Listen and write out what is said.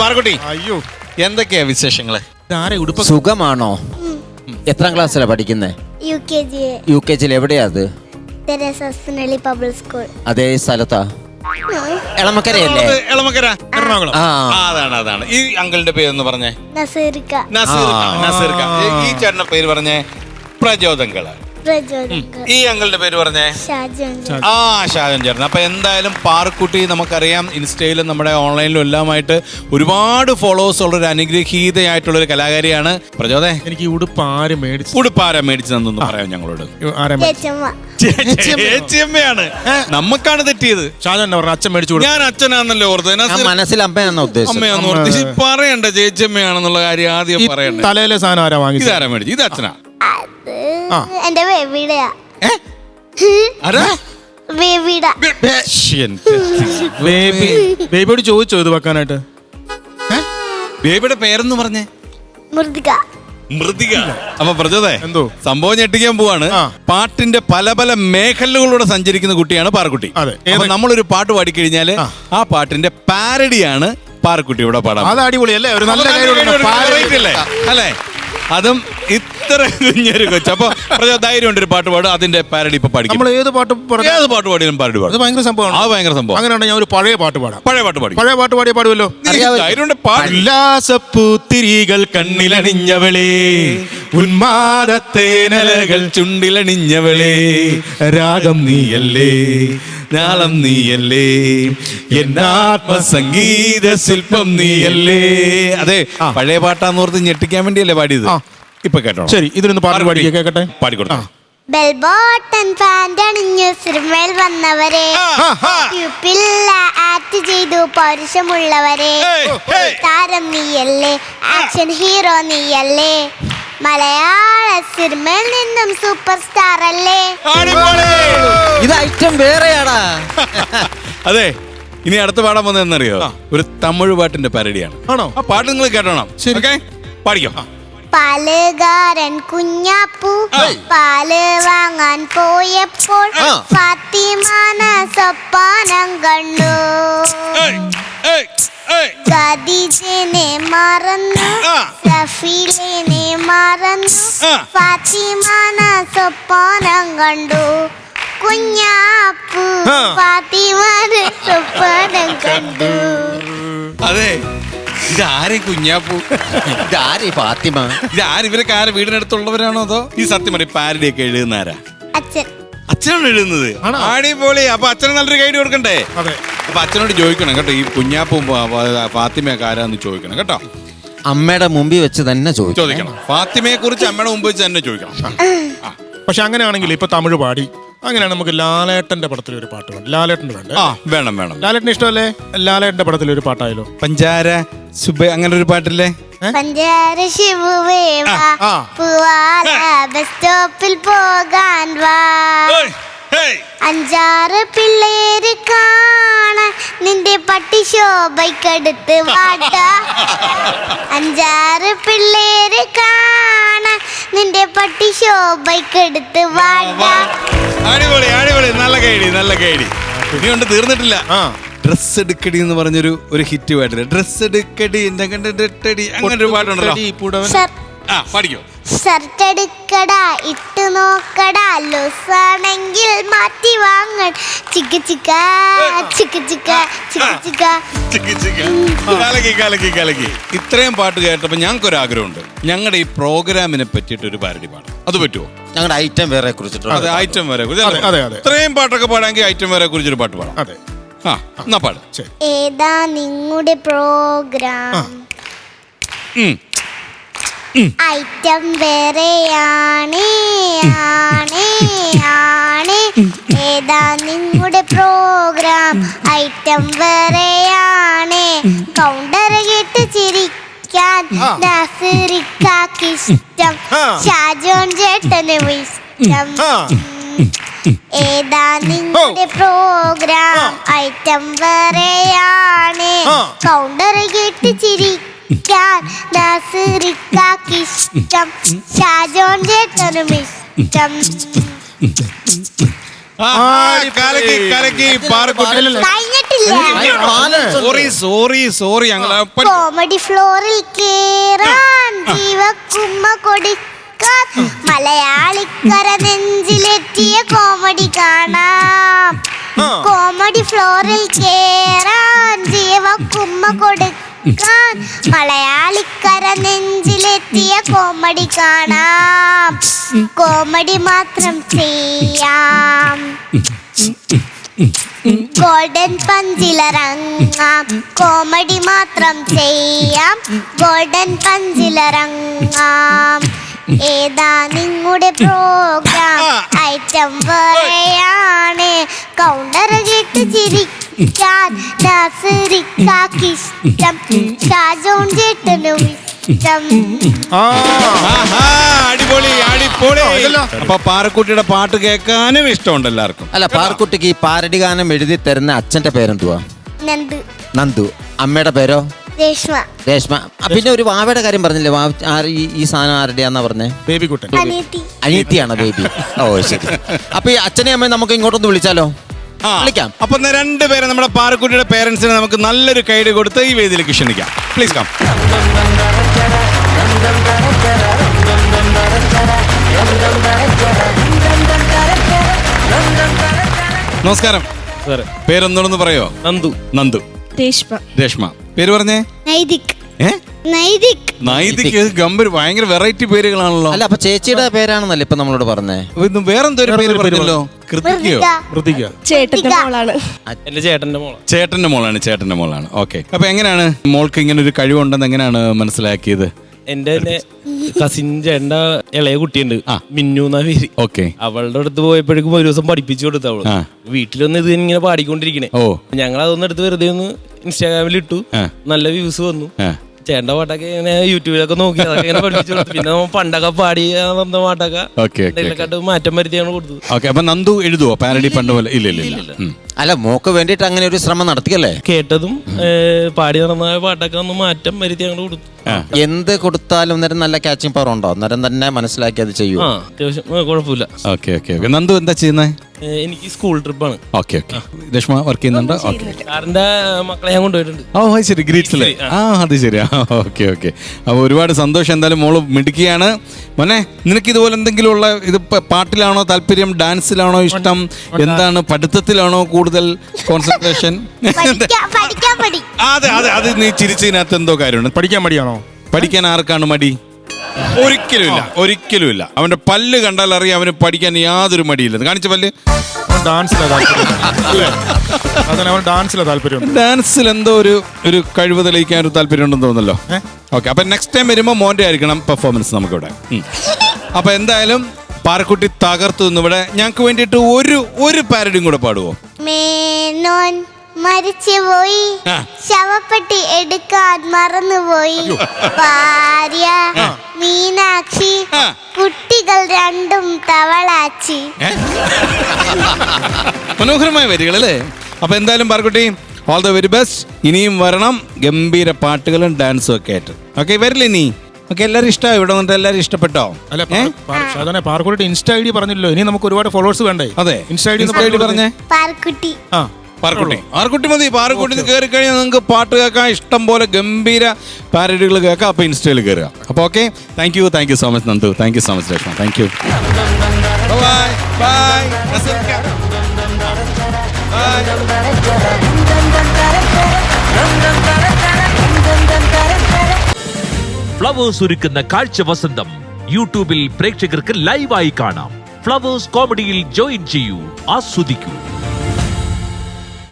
പാറക്കുട്ടി, അയ്യോ എന്തൊക്കെയാ വിശേഷങ്ങള്? സുഖമാണോ? എത്രാം ക്ലാസ്സിലാണ് പഠിക്കുന്നത്? യു കെ ജിയിൽ. എവിടെയാ അത്? Public school. അതേ സ്ഥലത്താ? എളമക്കരയല്ലേ? എളമക്കര, എറണാകുളം. അതാണ്. ഈ അങ്കിളിന്റെ പേരെന്ന് പറഞ്ഞേ? നസീർക്ക. നസീർക്ക. ഈ ചേട്ടന്റെ പേര് പറഞ്ഞേ? പ്രചോദങ്ങള്. ഈ അങ്കിളിന്റെ പേര് പറഞ്ഞേ? ഷാജൻ ചേട്ടൻ. അപ്പൊ എന്തായാലും പാറക്കുട്ടി നമുക്കറിയാം, ഇൻസ്റ്റയിലും നമ്മുടെ ഓൺലൈനിലും എല്ലാമായിട്ട് ഒരുപാട് ഫോളോവേഴ്സ് ഉള്ള ഒരു അനുഗ്രഹീതയായിട്ടുള്ള ഒരു കലാകാരിയാണ്. പ്രചോദേ, എനിക്ക് ഉടുപ്പാര മേടിച്ചു തന്നു പറയാം ഞങ്ങളോട്. ചേച്ചമ്മ. ചേച്ചിയമ്മയാണ്. നമുക്കാണ് തെറ്റിയത്. ഷാജൻ അച്ഛൻ മേടിച്ചു. ഞാൻ അച്ഛനാന്നല്ലോ ഓർത്തത്. മനസ്സിൽ അമ്മയാണെന്ന് ഉദ്ദേശിച്ചത്. അമ്മയാന്ന് ഓർത്ത് പറയണ്ട. ചേച്ചിയമ്മയാണെന്നുള്ള കാര്യം ആദ്യം പറയണ്ട. തലയിലെ സാധനം ആരാ വാങ്ങി? ഇതാരാ മേടിച്ചു? ഇത് അച്ഛനാ? എന്റെ ബേബിയുടെയാ. ബേബിയോട് ചോദിച്ചോ ഇത് വെക്കാനായിട്ട്? ബേബിയുടെ പേരെന്ന് പറഞ്ഞേ? മൃതിക. അപ്പൊ പ്രചോദേ, എന്തോ സംഭവം ഞെട്ടിക്കാൻ പോവാണ്. പാട്ടിന്റെ പല പല മേഖലകളിലൂടെ സഞ്ചരിക്കുന്ന കുട്ടിയാണ് പാറക്കുട്ടി. അപ്പൊ നമ്മളൊരു പാട്ട് പാടിക്കഴിഞ്ഞാല് ആ പാട്ടിന്റെ പാരഡിയാണ് പാറക്കുട്ടി ഇവിടെ പാടാം. അത് അടിപൊളിയല്ലേ? ഒരു നല്ല കാര്യമല്ലേ അല്ലേ? അതും ഇത്ര കുഞ്ഞൊരു കൊച്ചു. അപ്പൊ ധൈര്യം ഉണ്ട്, ഒരു പാട്ട് പാടും, അതിന്റെ പാരഡി ഇപ്പൊ പഠിക്കും. നമ്മൾ ഏത് പാട്ട് പാടിയാലും പാരഡി പാടും. ഭയങ്കര സംഭവമാണ്. ഭയങ്കര സംഭവം. അങ്ങനെയാണ് ഞാൻ ഒരു പഴയ പാട്ട് പാടാം. പഴയ പാട്ട് പാടിയ പാടുമല്ലോ. ഉല്ലാസപ്പൂത്തിരികൾ കണ്ണിലണിഞ്ഞവളേ, ഉന്മാദത്തേനലകൾ ചുണ്ടിലണിഞ്ഞവളേ, രാഗം നീയല്ലേ, നാളം നീയല്ലേ, എന്നാത്മസംഗീത ശില്പം നീയല്ലേ. അതെ, പഴയ പാട്ടാന്നോർത്ത് ഞെട്ടിക്കാൻ വേണ്ടിയല്ലേ പാടിയത്. ഇപ്പൊ കേട്ടോ. ശരി, ഇതിനൊന്ന് പാട്ട് പാടി കേക്കട്ടെ. പാടിക്കൊടുത്തു. ബെൽബോട്ടൻ പാന്റ് അണിഞ്ഞു സിനിമയിൽ വന്നവരെ, ആക്ട് ചെയ്തു പൗരുഷമുള്ളവരെ, താരം നീയല്ലേ, ആക്ഷൻ ഹീറോ നീയല്ലേ, മലയാള സിനിമയിൽ നിന്നും സൂപ്പർ സ്റ്റാർ അല്ലേ. ഇത് ഐറ്റം വേറെയാടാ. അതെ, ഇനി അടുത്ത പാടാൻ പോകുന്നതെന്നറിയോ? ഒരു തമിഴ് പാട്ടിന്റെ പാരഡിയാണ്. ആണോ? ആ പാട്ട് നിങ്ങൾ കേട്ടോണം. പാടിക്കോ. പാലുകാരൻ കുഞ്ഞാപ്പു പാല് വാങ്ങാൻ പോയപ്പോൾ ഫാത്തിമാന സ്വപ്നം കണ്ടു, ഖദീജനെ മറന്നു, സഫീലിനെ മറന്നു, ഫാത്തിമാന സ്വപ്നം കണ്ടു, കുഞ്ഞാപ്പു ഫാത്തിമാന സ്വപ്നം കണ്ടു. അതെ, ഇതാരെ കുഞ്ഞാപ്പൂ? ഇതാരെ ഫാത്തിമ? ഇതാര്? ഇവരൊക്കെ ആരെ വീടിനടുത്തുള്ളവരാണോ അതോ ഈ സത്യം പറയും പാരഡി ഒക്കെ എഴുതുന്ന ആരാ? അച്ഛനാണ് എഴുതുന്നത്. അടിപൊളി. അപ്പൊ അച്ഛന് നല്ലൊരു ഗൈഡ് കൊടുക്കണ്ടേ? അപ്പൊ അച്ഛനോട് ചോദിക്കണം കേട്ടോ, ഈ കുഞ്ഞാപ്പും ഫാത്തിമയൊക്കെ ആരാന്ന് ചോദിക്കണം കേട്ടോ. അമ്മയുടെ മുമ്പിൽ വെച്ച് തന്നെ ചോദിക്കണം. ഫാത്തിമയെ കുറിച്ച് അമ്മയുടെ മുമ്പിൽ വെച്ച് തന്നെ ചോദിക്കണം. പക്ഷെ അങ്ങനെയാണെങ്കിൽ ഇപ്പൊ തമിഴ് പാടി, അങ്ങനെയാണ് നമുക്ക് ലാലേട്ടന്റെ പടത്തിലൊരു പാട്ട് വേണം. ലാലേട്ടന്റെ വേണ്ട? വേണം. ലാലേട്ടന് ഇഷ്ടമല്ലേ? ലാലേട്ടന്റെ പടത്തിലൊരു പാട്ടായാലോ? പഞ്ചാര സുബേ, അങ്ങനെ ഒരു പാട്ടില്ലേ? പഞ്ചാര ശിവുവേവാ പൂവാല ബസ് സ്റ്റോപ്പിൽ പോകാൻ വാ, അഞ്ചാറ് പിള്ളേര് കാണാൻ നിന്റെ പട്ടി ശോഭയ്ക്കടുത്ത് വാട്ട, അഞ്ചാറ് പിള്ളേര് കാണാൻ നിന്റെ പട്ടി ശോഭയ്ക്കടുത്ത് വാട്ട. അടിപൊളി. നല്ല കൈഡി. ഇനിയുണ്ട്, തീർന്നിട്ടില്ല. ഡ്രസ് എടുക്കടി എന്ന് പറഞ്ഞൊരു ഹിറ്റ് പാട്ടില്ല? ഡ്രസ് എടുക്കടി അങ്ങനെ ഒരു പാട്ടുണ്ടല്ലോ. പാടിക്കോ. ഷർട്ട് എടുക്കടാ, ഇട്ട് നോക്കടാ, ലൂസാണെങ്കിൽ മാറ്റി വാങ്ങ, ചിക്ക ചിക്ക ചിക്ക ചിക്ക ചിക്ക ചിക്ക. കലക്കി. ഇത്രയും പാട്ട് കേട്ടപ്പോ ഞങ്ങൾക്കൊരു ആഗ്രഹമുണ്ട്. ഞങ്ങളുടെ ഈ പ്രോഗ്രാമിനെ പറ്റിയിട്ട് ഒരു പാരഡി പാടും. അത് പറ്റുമോ? ഞങ്ങളുടെ ഐറ്റം വേറെ കുറിച്ചിട്ടുണ്ട്. അതെ, ഐറ്റം വേറെ കുറിച്ച്. ഇത്രയും പാട്ടൊക്കെ പാടാമെങ്കിൽ ഐറ്റം വേറെ കുറിച്ചൊരു പാട്ട് പാടാം. അതെ, എന്നാ പാട്. ഏതാ നിങ്ങളുടെ പ്രോഗ്രാം? ഐറ്റം വേറെയാണ്. ഏതാ നിങ്ങളുടെ പ്രോഗ്രാം? ഐറ്റം വേറെയാണ്. കൗണ്ടർ കേട്ട് ചിരിക്കാൻ നസീറിക്കാക്കിഷ്ടം, ഷാജോൺ ചേട്ടന് ഇഷ്ടം. ഏതാ നിങ്ങളുടെ പ്രോഗ്രാം? ഐറ്റം വേറെയാണ്. കൗണ്ടർ കേട്ട് ചിരിക്കാൻ നസീറിക്കാക്കിഷ്ടം, ഷാജോൺ ചേട്ടനും ഇഷ്ടം. കലക്കി കലക്കി പാറക്കുട്ടി. കഴിഞ്ഞിട്ടില്ല. സോറി ഞങ്ങൾ കോമഡി ഫ്ലോറിൽ കേറാൻ ജീവക്കുമ്മ കൊടുക്കാൻ മലയാളിക്കര നെഞ്ചിലെത്തിയ കോമഡി കാണാം. കോമഡി ഫ്ലോറിൽ കേറാൻ ജീവക്കുമ്മ കൊടുക്കാൻ മലയാളിക്കര നെഞ്ചിലെത്തിയ കോമഡി കാണാം. കോമഡി മാത്രം ചെയ്യാം. ഗോൾഡൻ പഞ്ചിലറങ്ങാം. കോമഡി മാത്രം ചെയ്യാം. ഗോൾഡൻ പഞ്ചിലറങ്ങാം. ഏതാ നിങ്ങളുടെ പ്രോഗ്രാം? ഐറ്റം വേറെയാണ്. കൗണ്ടർ കേട്ട് ചിരിക്കാൻ നാസറിക്കാക്കിഷ്ടം. ഷാജോൺ ചേട്ടനും ഇഷ്ടം. അടിപൊളി അടിപൊളി. അപ്പൊ പാറക്കുട്ടിയുടെ പാട്ട് കേൾക്കാനും ഇഷ്ടമുണ്ട് എല്ലാവർക്കും. അല്ല, പാറക്കുട്ടിക്ക് ഈ പാരഡി ഗാനം എഴുതി തരുന്ന അച്ഛന്റെ പേരെന്തുവാ? നന്ദു. നന്ദു. അമ്മയുടെ പേരോ? രേഷ്മ. രേഷ്മ. പിന്നെ ഒരു വാവയുടെ കാര്യം പറഞ്ഞില്ലേ? ഈ സാധനം ആരുടെയാന്നാ പറഞ്ഞേ? ബേബി കുട്ടൻ. അനിയത്തി. അനിയത്തിയാണ് ബേബി. ഓ ശരി. അപ്പൊ ഈ അച്ഛനെയും അമ്മയും നമുക്ക് ഇങ്ങോട്ടൊന്ന് വിളിച്ചാലോ? വിളിക്കാം. അപ്പൊ രണ്ടുപേരെ നമ്മുടെ പാറക്കുട്ടിയുടെ പേരൻസിനെ നമുക്ക് നല്ലൊരു കൈഡ് കൊടുത്ത് ഈ വേദിയിലേക്ക് ക്ഷണിക്കാം. Please come. നമസ്കാരം. പേരെന്തോന്ന് പറയോ? നന്ദു. നന്ദു. രേഷ്മ. രേഷ്മ. പേര് പറഞ്ഞേ? നൈതിക്. ഏ? നൈതിക്. നൈതിക്. ഗംഭീർ. ഭയങ്കര വെറൈറ്റി പേരുകളാണല്ലോ. അല്ല, അപ്പൊ ചേച്ചിയുടെ പേരാണെന്നല്ലേ ഇപ്പൊ നമ്മളോട് പറഞ്ഞേ? വേറെന്തോ ഒരു പേര് പറഞ്ഞല്ലോ. കൃതികയോ? ഋതിക. ചേട്ടന്റെ മോളാണ്. എന്റെ ചേട്ടന്റെ മോളാണ്. ചേട്ടന്റെ മോളാണ്. ഓക്കെ. അപ്പൊ എങ്ങനെയാണ് മോൾക്ക് ഇങ്ങനെ ഒരു കഴിവുണ്ടെന്ന് എങ്ങനെയാണ് മനസ്സിലാക്കിയത്? എന്റെ കസിൻ ചേട്ടന്റെ ഇളയ കുട്ടിയുണ്ട്, മിന്നു എന്നാ പേര്. ഓക്കെ. അവളുടെ അടുത്ത് പോയപ്പോഴേക്കും ഒരു ദിവസം പഠിപ്പിച്ചു കൊടുത്തു. അവള് വീട്ടിലൊന്ന് ഇത് ഇങ്ങനെ പാടിക്കൊണ്ടിരിക്കണേ. ഞങ്ങൾ അതൊന്നും എടുത്ത് വെറുതെ ഒന്ന് ഇൻസ്റ്റാഗ്രാമിൽ ഇട്ടു. നല്ല വ്യൂസ് വന്നു. ചേട്ടന്റെ പാട്ടൊക്കെ ഇങ്ങനെ യൂട്യൂബിലൊക്കെ നോക്കി അതൊക്കെ ഇങ്ങനെ പഠിപ്പിച്ചു കൊടുത്തു. പിന്നെ പണ്ടൊക്കെ പാടിയ സ്വന്തം പാട്ടൊക്കെ മാറ്റം വരുത്തിയാണ് കൊടുത്തത്. ഓക്കെ. അപ്പൊ നന്ദു എഴുതുവോ പാരഡി പണ്ട് പോലെ? ഇല്ല. അല്ല, മോക്ക് വേണ്ടിട്ട് അങ്ങനെ ഒരു ശ്രമം നടത്തിയല്ലേ? കേട്ടതും പാടി നടന്ന പാട്ടൊക്കെ ഒന്ന് മാറ്റം വരുത്തി ഞങ്ങൾ കൊടുത്തു. എന്ത് കൊടുത്താലും അന്നേരം നല്ല ക്യാച്ചിങ് പവർ ഉണ്ടോ? അന്നേരം തന്നെ മനസ്സിലാക്കി അത് ചെയ്യൂ. അത്യാവശ്യം കുഴപ്പമില്ല. ഓക്കെ. നന്ദു എന്താ ചെയ്യുന്നത്? എനിക്ക് സ്കൂൾ ട്രിപ്പാണ്. ഓക്കെ. രേഷ്മ വർക്ക് ചെയ്യുന്നുണ്ടോ? സാറിന്റെ മക്കളെ ഞാൻ കൊണ്ടുപോയിട്ടുണ്ട്. ഓ ശരി. ഗ്രീറ്റ്സിലെ. അത് ശരിയാ. ഓക്കെ. അപ്പൊ ഒരുപാട് സന്തോഷം. എന്തായാലും മോള് മിടുക്കിയാണ്. മോനെ, നിനക്ക് ഇതുപോലെ എന്തെങ്കിലും ഉള്ള ഇത് പാട്ടിലാണോ താല്പര്യം? ഡാൻസിലാണോ ഇഷ്ടം? എന്താണ്? പഠിത്തത്തിലാണോ കൂടുതൽ കോൺസെൻട്രേഷൻ? അതെ. അത് നീ ചിരിച്ചതിനകത്ത് എന്തോ കാര്യമുണ്ട്. പഠിക്കാൻ മടിയാണോ? പഠിക്കാൻ ആർക്കാണ് മടി? ഒരിക്കലുമില്ല. അവന്റെ പല്ല് കണ്ടാൽ അറിയാം അവന് പഠിക്കാൻ യാതൊരു മടിയില്ലെന്ന്. കാണിച്ച പല്ല്. ഡാൻസിൽ എന്തോ ഒരു കഴിവ് തെളിയിക്കാൻ ഒരു താല്പര്യം ഉണ്ടെന്ന് തോന്നല്ലോ. ഓക്കെ. അപ്പൊ നെക്സ്റ്റ് ടൈം വരുമ്പോ മോന്റെ ആയിരിക്കണം പെർഫോമൻസ് നമുക്കിവിടെ. അപ്പൊ എന്തായാലും പാറക്കുട്ടി തകർത്തു. ഇവിടെ ഞങ്ങൾക്ക് വേണ്ടിയിട്ട് ഒരു പാരഡിയും കൂടെ പാടുവോ? മേനോൻ മരിച്ചുപോയി, ശവപ്പെട്ടി എടുക്കാൻ മറന്നുപോയി, ഭാര്യ മീനാക്ഷി, കുട്ടികൾ രണ്ടും തവളാച്ചി. മനോഹരമായ വരികളല്ലേ? അപ്പൊ എന്തായാലും Parukutty all the very best. ഇനിയും വരണം ഗംഭീര പാട്ടുകളും ഡാൻസും ഒക്കെ ആയിട്ട്. ഓക്കെ, വരില്ല ഇനി? ഓക്കെ. എല്ലാവരും ഇഷ്ടമായി? ഇവിടെ വന്നിട്ട് എല്ലാവരും ഇഷ്ടപ്പെട്ടോ? അല്ല, പാറക്കുട്ടി ഇൻസ്റ്റ ഐ ഡി പറഞ്ഞല്ലോ. ഇനി നമുക്ക് ഒരുപാട് ഫോളോവേഴ്സ് വേണ്ടേ? അതെ. ഇൻസ്റ്റ ഐ ഡി പറഞ്ഞേ. പാറക്കുട്ടി. പാറക്കുട്ടി മതി. പാറക്കുട്ടി കയറി കഴിഞ്ഞാൽ നിങ്ങൾക്ക് പാട്ട് കേൾക്കാം. ഇഷ്ടം പോലെ ഗംഭീര പാരഡികൾ കേൾക്കാം. അപ്പൊ ഇൻസ്റ്റയിൽ കയറുക. അപ്പൊ okay. Thank you so much Nandu. Thank you so much Reshma. Thank you. Bye. Flowers ഒരുക്കുന്ന കാഴ്ച വസന്തം യൂട്യൂബിൽ പ്രേക്ഷകർക്ക് ലൈവായി കാണാം. ഫ്ലവേഴ്സ് കോമഡിയിൽ ജോയിൻ ചെയ്യൂ, ആസ്വദിക്കൂ.